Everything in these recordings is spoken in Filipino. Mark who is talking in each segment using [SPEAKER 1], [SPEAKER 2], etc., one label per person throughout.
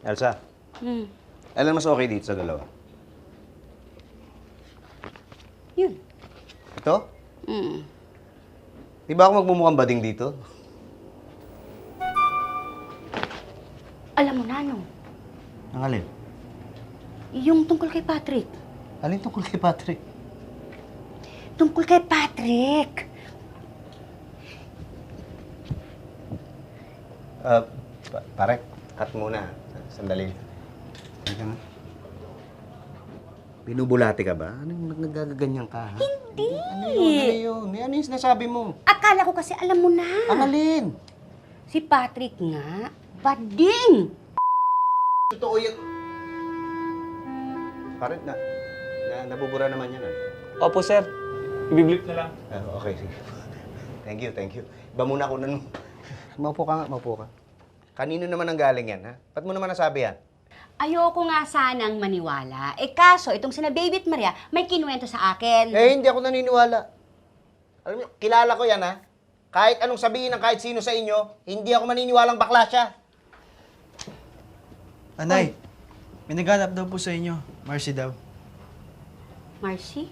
[SPEAKER 1] Elsa, alin mas okay dito sa dalawa?
[SPEAKER 2] Yun.
[SPEAKER 1] Ito? Di ba ako magmumukhang bading dito?
[SPEAKER 2] Alam mo na, no?
[SPEAKER 1] Ang alin?
[SPEAKER 2] Yung tungkol kay Patrick.
[SPEAKER 1] Alin tungkol kay Patrick?
[SPEAKER 2] Tungkol kay Patrick!
[SPEAKER 1] Pare, cut muna. Sandali. Teka nga. Binubulati ka ba? Anong nagagaganyan ka, ha?
[SPEAKER 2] Hindi!
[SPEAKER 1] Ano yun? Ano yung sinasabi mo?
[SPEAKER 2] Akala ko kasi alam mo na.
[SPEAKER 1] Ang alin?
[SPEAKER 2] Si Patrick nga, bading!
[SPEAKER 1] Totoo yun. Pare, nabubura naman yan,
[SPEAKER 3] Opo, sir. Ibiblip na lang.
[SPEAKER 1] Okay, sige. Thank you. Iba muna ako nun. Maupo ka nga, maupo ka. Kanino naman ang galing yan, ha? Ba't mo naman nasabi yan?
[SPEAKER 2] Ayoko nga sanang maniwala. Kaso, itong sina Baby at Maria, may kinuwento sa akin.
[SPEAKER 1] Hindi ako naniniwala. Alam niyo, kilala ko yan, ha? Kahit anong sabihin ng kahit sino sa inyo, hindi ako maniniwalang bakla siya.
[SPEAKER 4] Anay, may naghanap daw po sa inyo. Marcy daw.
[SPEAKER 2] Marcy?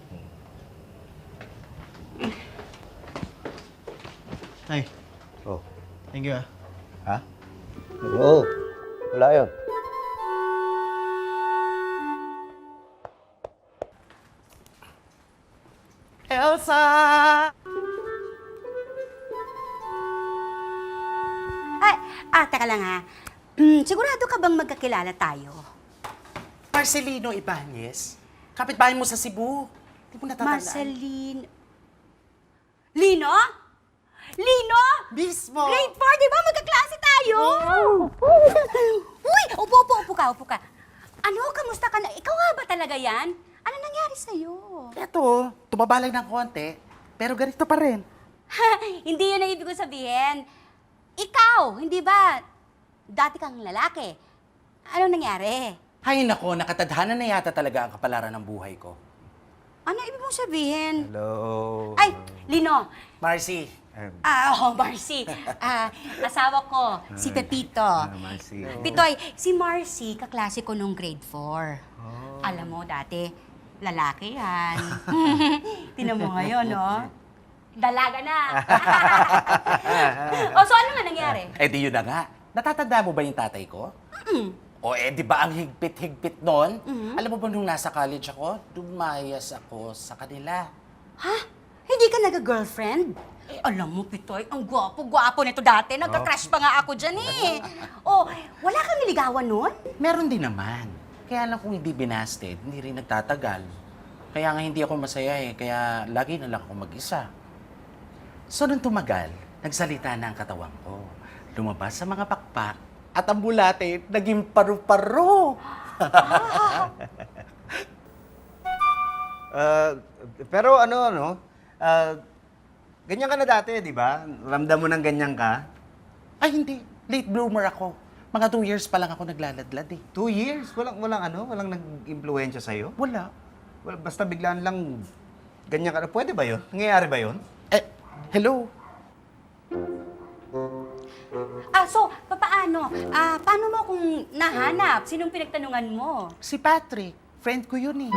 [SPEAKER 4] Ay,
[SPEAKER 1] Oh.
[SPEAKER 4] thank you ah.
[SPEAKER 1] Ha? Oo. Wala yun.
[SPEAKER 5] Elsa!
[SPEAKER 2] Teka lang ha. Sigurado ka bang magkakilala tayo?
[SPEAKER 5] Marcelino Ibanez? Kapitbahay mo sa Cebu. Di mo natatandaan?
[SPEAKER 2] Marceline... Lino? Lino?
[SPEAKER 5] Mismo!
[SPEAKER 2] Grade 4, di ba? Magkaklase tayo! Uy! Upo ka. Ano? Kamusta ka na? Ikaw nga ba talaga yan? Ano nangyari sa'yo?
[SPEAKER 5] Eto, tumabalay ng konti, pero ganito pa rin.
[SPEAKER 2] Hindi yun ang ibig ko sabihin. Ikaw, hindi ba? Dati kang lalaki. Ano nangyari?
[SPEAKER 5] Hay nako, nakatadhana na yata talaga ang kapalaran ng buhay ko.
[SPEAKER 2] Ano ibig mong sabihin?
[SPEAKER 1] Hello.
[SPEAKER 2] Ay, Lino.
[SPEAKER 5] Marcy,
[SPEAKER 2] Marcy. Asawa ko, si Pepito.
[SPEAKER 1] Marcy.
[SPEAKER 2] Pitoy, si Marcy, kaklase ko nung grade 4. Alam mo, dati, lalaki yan. Tinan mo ngayon, no? Dalaga na. So ano nga nangyari?
[SPEAKER 5] di yun na nga. Natatanda mo ba yung tatay ko? Di ba ang higpit-higpit nun? Alam mo ba nung nasa college ako, dumayas ako sa kanila.
[SPEAKER 2] Ha? Hindi ka nag-girlfriend? Alam mo, Pitoy, ang gwapo-gwapo nito dati. Nagka-crush pa nga ako dyan eh. Wala kang niligawan nun?
[SPEAKER 5] Meron din naman. Kaya lang kung hindi binasted, hindi rin nagtatagal. Kaya nga hindi ako masaya kaya lagi na lang ako mag-isa. So nung tumagal, nagsalita na ang katawan ko. Lumabas sa mga pakpak at ang bulate naging paru-paro.
[SPEAKER 1] Pero ganyan ka na dati, di ba? Ramdam mo ng ganyan ka?
[SPEAKER 5] Ay hindi, late bloomer ako. Mga 2 years pa lang ako naglaladlad
[SPEAKER 1] 2 years? Walang nag-impluwensya sa'yo?
[SPEAKER 5] Wala.
[SPEAKER 1] Basta biglaan lang ganyan ka na. Pwede ba yun? Nangyayari ba yun?
[SPEAKER 5] Hello?
[SPEAKER 2] So, paano? Paano mo kung nahanap? Sinong pinagtanungan mo?
[SPEAKER 5] Si Patrick. Friend ko yun eh.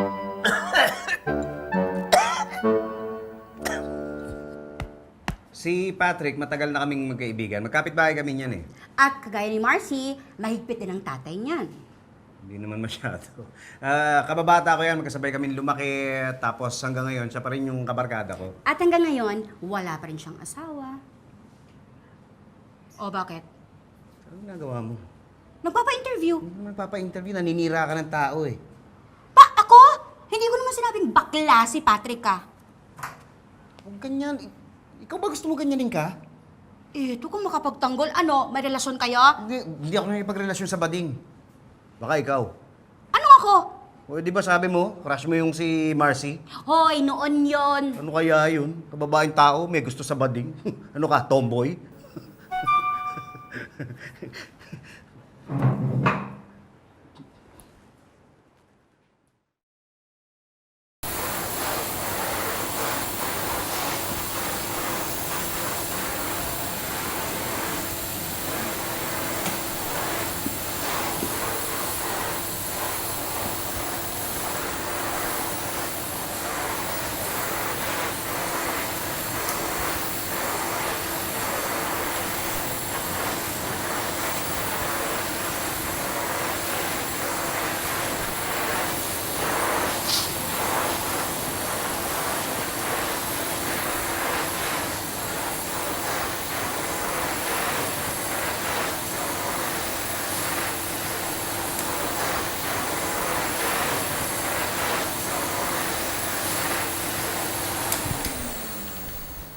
[SPEAKER 1] Si Patrick, matagal na kaming magkaibigan. Magkapit-bahay kami niyan eh.
[SPEAKER 2] At kagaya ni Marcy, mahigpit din ang tatay niyan.
[SPEAKER 1] Hindi naman masyado. Kababata ko yan, magkasabay kami lumaki. Tapos hanggang ngayon, siya pa rin yung kabarkada ko.
[SPEAKER 2] At hanggang ngayon, wala pa rin siyang asawa. O bakit?
[SPEAKER 1] Anong ginagawa mo?
[SPEAKER 2] Nagpapa-interview.
[SPEAKER 1] Hindi naman papa-interview, naninira ka ng tao eh.
[SPEAKER 2] Ako? Hindi ko naman sinabing bakla si Patrick ka.
[SPEAKER 1] Huwag ganyan. Ikaw ba gusto mo ganyanin ka?
[SPEAKER 2] Ito kung makapagtanggol, may relasyon kayo?
[SPEAKER 1] Hindi ako nakipagrelasyon sa bading. Baka ikaw.
[SPEAKER 2] Ano ako?
[SPEAKER 1] O, di ba sabi mo, crush mo yung si Marcy?
[SPEAKER 2] Hoy, noon yon.
[SPEAKER 1] Ano kaya yun? Kababaeng tao, may gusto sa bading? Ano ka, tomboy?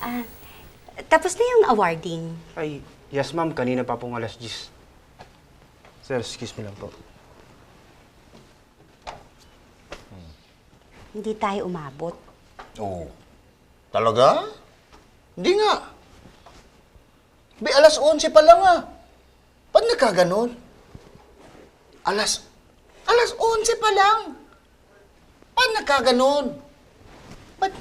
[SPEAKER 2] Ah, tapos na yung awarding.
[SPEAKER 6] Ay, yes ma'am. Kanina pa pong alas 10. Sir, excuse me lang po.
[SPEAKER 2] Hindi tayo umabot.
[SPEAKER 1] Oo. Talaga? Hindi nga. Alas 11 pa lang ah. Ba't nagkaganon? Alas 11 pa lang. Ba't nagkaganon? Ba't...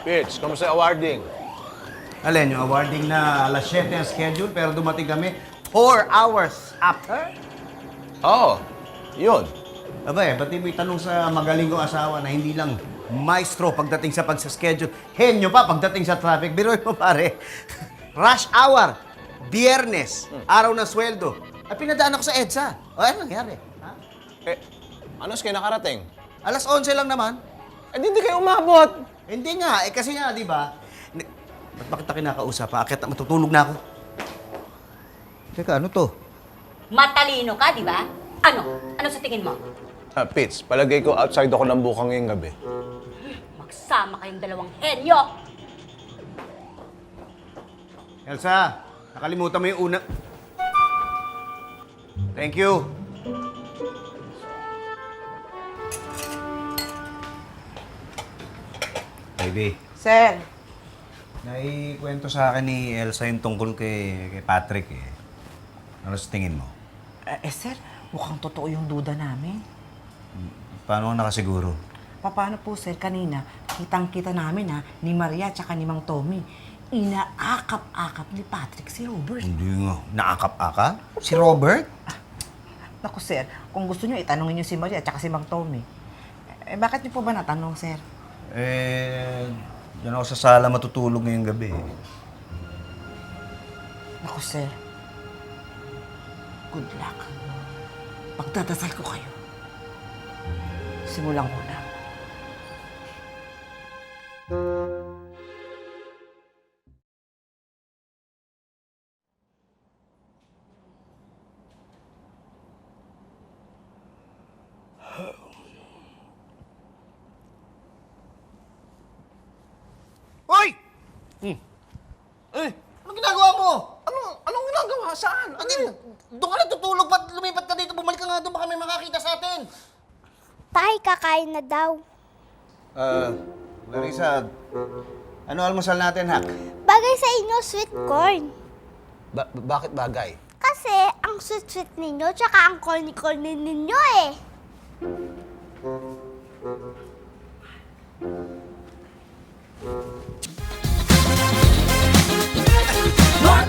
[SPEAKER 7] Pitch, kamusta awarding?
[SPEAKER 1] Alin, yung awarding na alas 7 ang schedule, pero dumating kami 4 hours after?
[SPEAKER 7] Oo, yun.
[SPEAKER 1] Abay, ba't di mo itanong sa magaling kong asawa na hindi lang maestro pagdating sa pagsaschedule, henyo pa pagdating sa traffic. Biruin mo pare, rush hour, biyernes, araw ng sweldo. At pinadaan ako sa EDSA. O, ano nangyari? Ha?
[SPEAKER 7] Eh, ano kayo nakarating?
[SPEAKER 1] Alas 11 lang naman.
[SPEAKER 7] Eh, hindi kayo umabot.
[SPEAKER 1] Hindi nga, kasi nga, di ba? Ba't bakit na kinakausap? Akit na matutulog na ako. Teka, ano to?
[SPEAKER 2] Matalino ka, di ba? Ano? Ano sa tingin mo?
[SPEAKER 7] Pitch, palagay ko outside ako ng bukang ngayong gabi.
[SPEAKER 2] Magsama kayong dalawang henyo!
[SPEAKER 1] Elsa, nakalimutan mo yung una... Thank you. Baby,
[SPEAKER 8] Sir,
[SPEAKER 1] naikwento sa akin ni Elsa yung tungkol kay Patrick eh. Ano sa tingin mo?
[SPEAKER 8] sir, mukhang totoo yung duda namin.
[SPEAKER 1] Paano ka nakasiguro?
[SPEAKER 8] Paano po, sir, kanina, kitang-kita namin, ni Maria at ni Mang Tommy, inaakap-akap ni Patrick si Robert.
[SPEAKER 1] Hindi nga. Naakap-akap? Si Robert?
[SPEAKER 8] Naku, sir, kung gusto nyo, itanongin nyo si Maria at si Mang Tommy. Bakit nyo po ba natanong, sir?
[SPEAKER 1] Diyan ako sa sala matutulog ngayong gabi.
[SPEAKER 8] Naku, sir, good luck. Pagdadasal ko kayo. Simulan ko na.
[SPEAKER 1] Hoy! Eh, anong ginagawa mo?
[SPEAKER 7] Anong ginagawa? Saan?
[SPEAKER 1] Doon ka na tutulog, ba't lumipat ka dito? Bumalik ka nga doon, baka may makakita sa atin.
[SPEAKER 9] Tay, kakain na daw.
[SPEAKER 1] Larissa, ano almusal natin, Hak?
[SPEAKER 9] Bagay sa inyo, sweet corn.
[SPEAKER 7] Bakit bagay?
[SPEAKER 9] Kasi ang sweet-sweet ninyo, tsaka ang corny-corny ninyo eh.
[SPEAKER 10] More